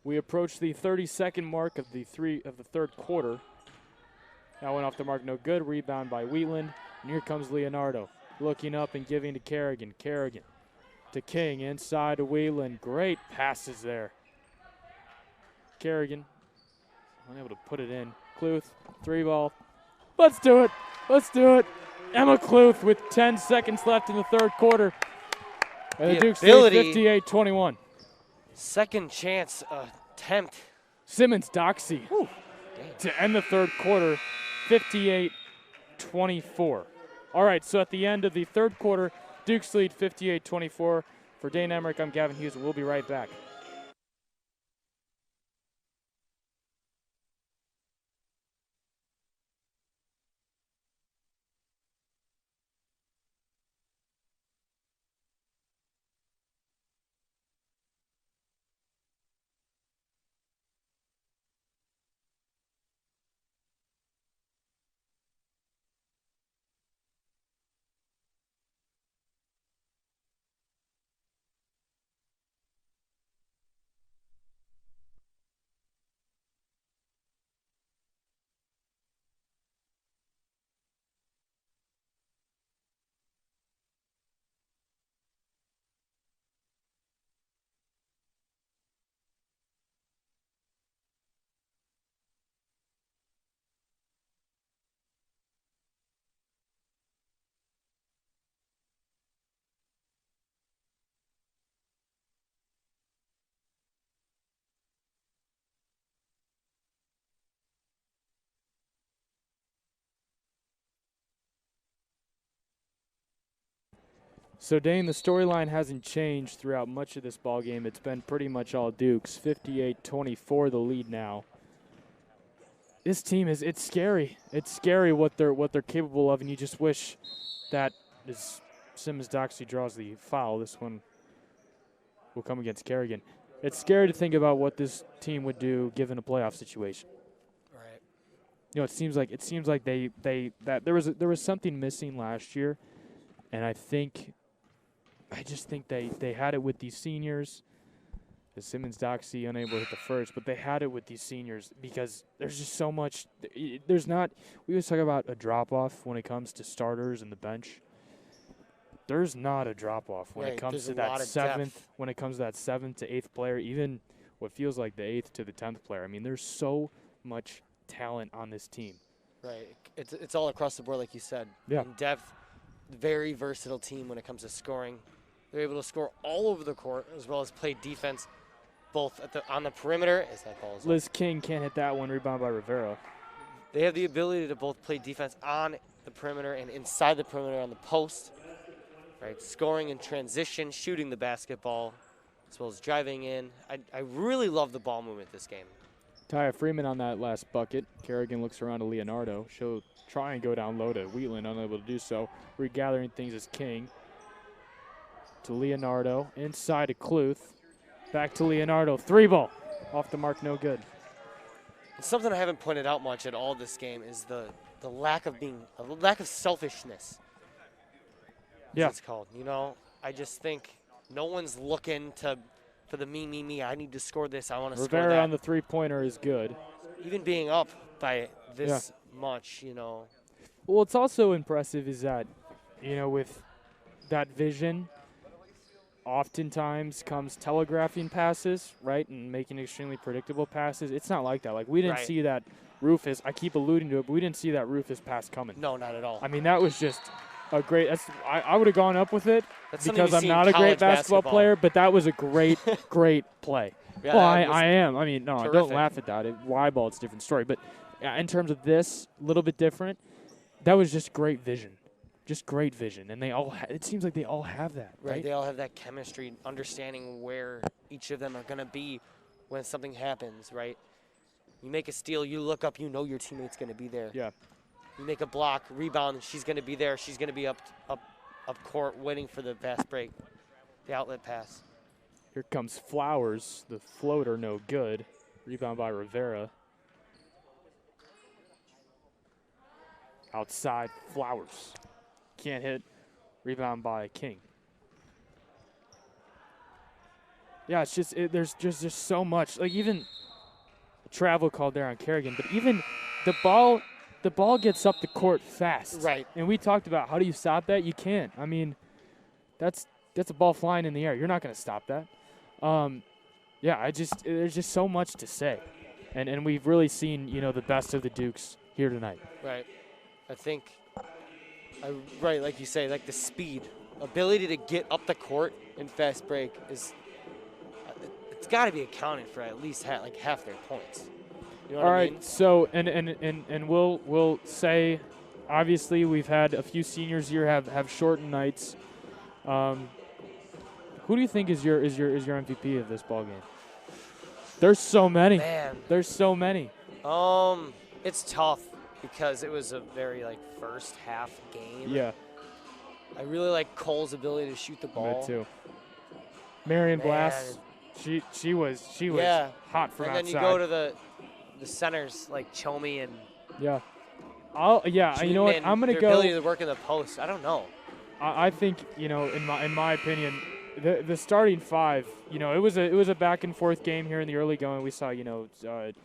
We approach the 30-second mark of the third quarter. That went off the mark, no good. Rebound by Wheatland. And here comes Leonardo. Looking up and giving to Kerrigan. Kerrigan to King, inside to Wheatland. Great passes there. Kerrigan unable to put it in. Cluth, 3-ball. Let's do it. Let's do it. Emma Cluth with 10 seconds left in the third quarter. And the Dukes lead 58-21. Second chance attempt. Simmons-Doxey to end the third quarter, 58-24. All right, so at the end of the third quarter, Dukes lead 58-24. For Dane Emmerich, I'm Gavin Hughes, and we'll be right back. So, Dane, the storyline hasn't changed throughout much of this ball game. It's been pretty much all Dukes. 58-24, the lead now. This team it's scary. It's scary what they're capable of, and you just wish that as Simmons Doxey draws the foul, this one will come against Kerrigan. It's scary to think about what this team would do given a playoff situation. Right. You know, it seems like that there was something missing last year, and I just think they had it with these seniors. The Simmons Doxey unable to hit the first, but they had it with these seniors because there's just so much. There's not. We always talk about a drop off when it comes to starters and the bench. There's not a drop off when it comes to that seventh. When it comes to that 7th to 8th player, even what feels like the 8th to the 10th player. I mean, there's so much talent on this team. Right. It's all across the board, like you said. Yeah. In depth, very versatile team when it comes to scoring. They're able to score all over the court as well as play defense, both on the perimeter as that ball is up. Liz King can't hit that one. Rebound by Rivera. They have the ability to both play defense on the perimeter and inside the perimeter on the post. Right, scoring in transition, shooting the basketball, as well as driving in. I really love the ball movement this game. Taya Freeman on that last bucket. Kerrigan looks around to Leonardo. She'll try and go down low to Wheatland, unable to do so. Regathering things as King. To Leonardo, inside to Cluth. Back to Leonardo, 3-ball. Off the mark, no good. Something I haven't pointed out much at all this game is the lack of selfishness. Yeah. It's called. You know, I just think no one's looking for the me. I need to score this. I want to score that. Rivera on the three-pointer is good. Even being up by this much, you know. Well, what's also impressive is that, you know, with that vision, oftentimes comes telegraphing passes, right, and making extremely predictable passes. It's not like that. Like, we didn't see that Rufus. I keep alluding to it, but we didn't see that Rufus pass coming. No, not at all. I mean, that was just a great. I would have gone up with it because I'm not a great great basketball player, but that was a great, great play. Yeah, well, I am. I mean, no, terrific. don't laugh at that. Y-ball, it's a different story. But in terms of this, a little bit different, that was just great vision. Just great vision. And they all it seems like they all have that, right? They all have that chemistry, understanding where each of them are going to be when something happens, right? You make a steal, you look up, you know your teammate's going to be there. Yeah. You make a block, rebound, she's going to be there. She's going to be up court waiting for the fast break, the outlet pass. Here comes Flowers, the floater, no good. Rebound by Rivera. Outside, Flowers. Can't hit. Rebound by King. Yeah, it's just there's just so much. Like, even travel called there on Kerrigan, but even the ball gets up the court fast. Right. And we talked about how do you stop that? You can't. I mean, that's a ball flying in the air. You're not going to stop that. Yeah, there's just so much to say. And we've really seen, you know, the best of the Dukes here tonight. Right. I think, right, like you say, like the speed, ability to get up the court in fast break it's got to be accounted for at least half their points. You know what I mean? All right, so and we'll say, obviously we've had a few seniors here have shortened nights. Who do you think is your MVP of this ball game? There's so many. Man. There's so many. It's tough because it was a very first half game. Yeah. I really like Cole's ability to shoot the ball. Me too. Marion Blass, she was hot from outside. And then you go to the centers like Chomey and yeah. You know what? I'm gonna go. Ability to work in the post. I don't know. I think, you know, in my opinion, the starting five, you know, it was a back and forth game here in the early going. We saw, you know, 5-7,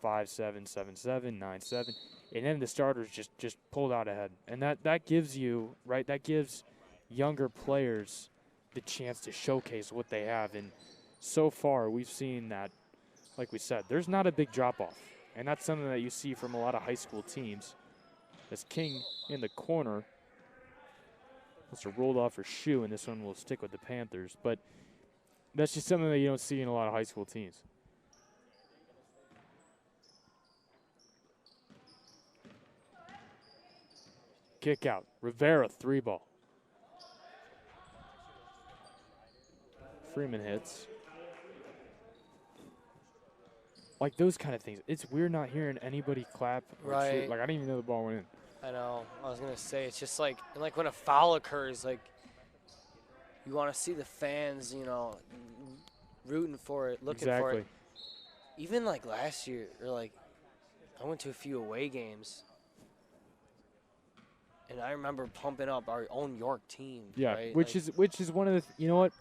7-7, 9-7, and then the starters just pulled out ahead, and that gives you that gives younger players the chance to showcase what they have. And so far we've seen that, like we said, there's not a big drop off, and that's something that you see from a lot of high school teams. As King in the corner. Must have rolled off her shoe, and this one will stick with the Panthers. But that's just something that you don't see in a lot of high school teams. Kick out. Rivera, 3-ball. Freeman hits. Like those kind of things. It's weird not hearing anybody clap or cheer. Right. Like I didn't even know the ball went in. I know. I was gonna say it's just like when a foul occurs, like you want to see the fans, rooting for it, looking for it. Even like last year, or like I went to a few away games, and I remember pumping up our own York team. Yeah, right? which is one of the you know what,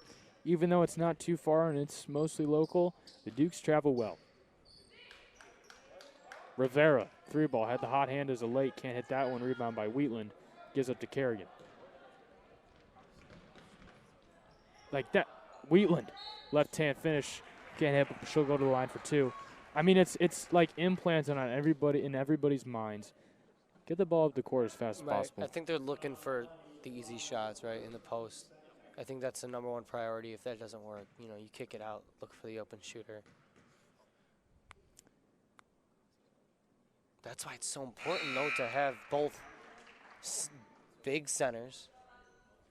even though it's not too far and it's mostly local, the Dukes travel well. Rivera, 3-ball, had the hot hand as a late, can't hit that one. Rebound by Wheatland, gives up to Kerrigan. Like that, Wheatland, left hand finish, can't hit, but she'll go to the line for 2. I mean, it's like implanted on everybody's minds. Get the ball up the court as fast as possible. I think they're looking for the easy shots, right, in the post. I think that's the number one priority. If that doesn't work, you kick it out, look for the open shooter. That's why it's so important, though, to have both big centers,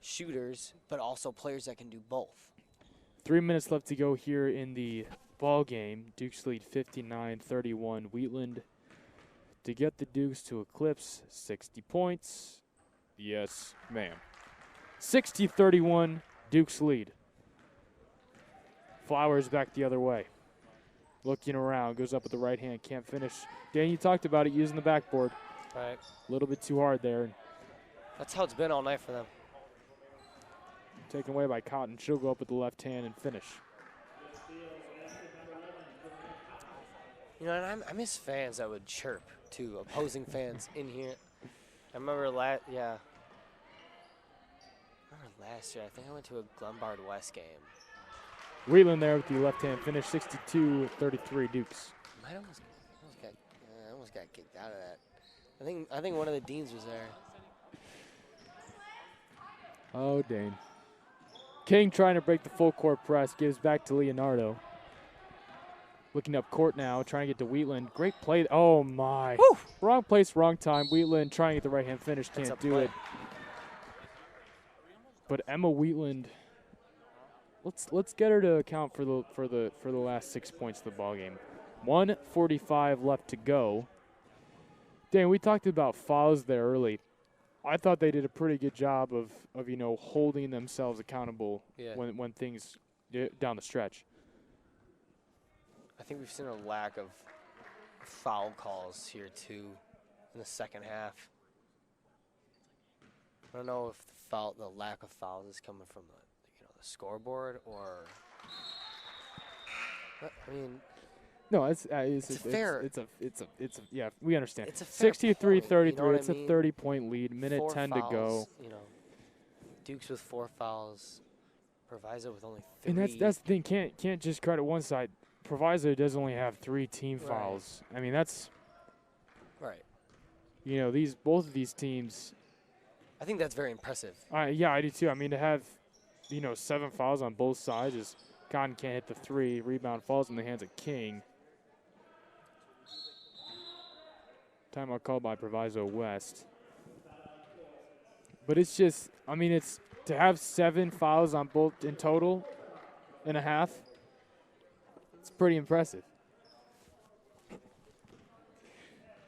shooters, but also players that can do both. 3 minutes left to go here in the ball game. Dukes lead 59-31. Wheatland to get the Dukes to eclipse 60 points. Yes, ma'am. 60-31, Dukes lead. Flowers back the other way. Looking around, goes up with the right hand, can't finish. Dan, you talked about it, using the backboard. Right. A little bit too hard there. That's how it's been all night for them. Taken away by Cotton. She'll go up with the left hand and finish. And I miss fans that would chirp, too, opposing fans in here. I remember last year, I think I went to a Glenbard West game. Wheatland there with the left hand finish, 62-33 Dukes. I almost got kicked out of that. I think one of the deans was there. Oh, Dane. King trying to break the full court press, gives back to Leonardo. Looking up court now, trying to get to Wheatland. Great play. Oh, my. Woo! Wrong place, wrong time. Wheatland trying to get the right hand finish, can't do it. But Emma Wheatland, let's get her to account for the last 6 points of the ball game. 1:45 left to go. Dan, we talked about fouls there early. I thought they did a pretty good job of holding themselves accountable when things down the stretch. I think we've seen a lack of foul calls here too in the second half. I don't know if the lack of fouls is coming from the scoreboard or. I mean. No, it's fair. Yeah, we understand. It's a fair 63-33. point, It's a 30-point lead. Minute 10 fouls, to go. Dukes with 4 fouls. Proviso with only 3. And that's the thing. Can't just credit one side. Proviso does only have 3 team fouls. I mean, that's right. Both of these teams. I think that's very impressive. Yeah, I do too. I mean, to have 7 fouls on both sides is Cotton can't hit the 3. Rebound falls in the hands of King. Timeout called by Proviso West. But it's just, I mean, it's to have 7 fouls on both in total in a half. It's pretty impressive.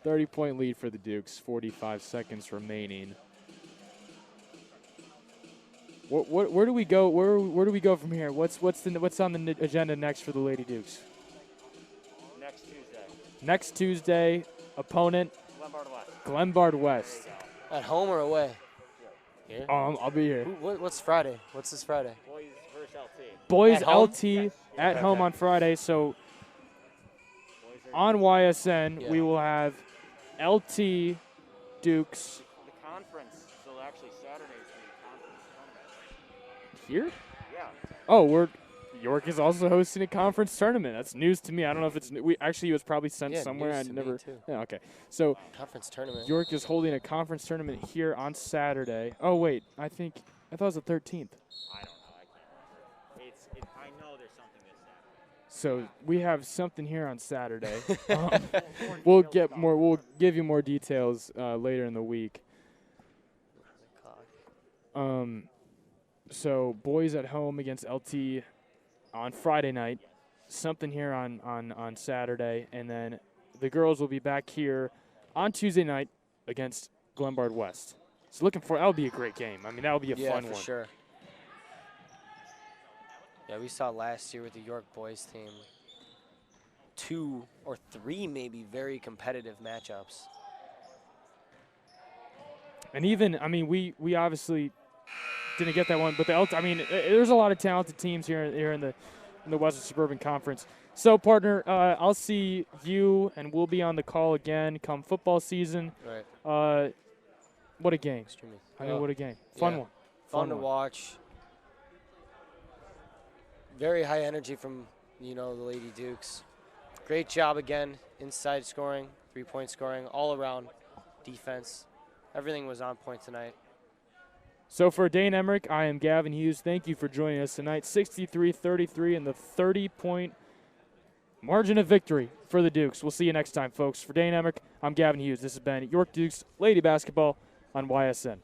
30-point lead for the Dukes. 45 seconds remaining. Where do we go? Where do we go from here? What's on the agenda next for the Lady Dukes? Next Tuesday, opponent Glenbard West. At home or away? Here? I'll be here. What's Friday? What's this Friday? Boys versus LT. Boys At LT at home on Friday. So on YSN we will have LT Dukes. The conference, so actually Saturday's the conference tournament. Here? Yeah. Oh, York is also hosting a conference tournament. That's news to me. I don't know if it's it was probably sent somewhere. News to me too. Yeah, okay. So Conference tournament. York is holding a conference tournament here on Saturday. Oh wait, I thought it was the 13th. I don't know. I can't remember. I know there's something this Saturday. So we have something here on Saturday. We'll give you more details later in the week. So boys at home against LT on Friday night, something here on Saturday, and then the girls will be back here on Tuesday night against Glenbard West. So that would be a great game. I mean, that would be a fun for one. sure. Yeah, we saw last year with the York boys team 2 or 3 maybe very competitive matchups. And even, I mean, we obviously didn't get that one, but there's a lot of talented teams here in the Western Suburban Conference. So, partner, I'll see you, and we'll be on the call again come football season. Right. What a game! Extremely. I mean, what a game! Fun yeah. one. Fun to one. watch. Very high energy from the Lady Dukes. Great job again, inside scoring, 3-point scoring, all around defense. Everything was on point tonight. So for Dane Emmerich, I am Gavin Hughes. Thank you for joining us tonight. 63-33 in the 30-point margin of victory for the Dukes. We'll see you next time, folks. For Dane Emmerich, I'm Gavin Hughes. This has been York Dukes Lady Basketball on YSN.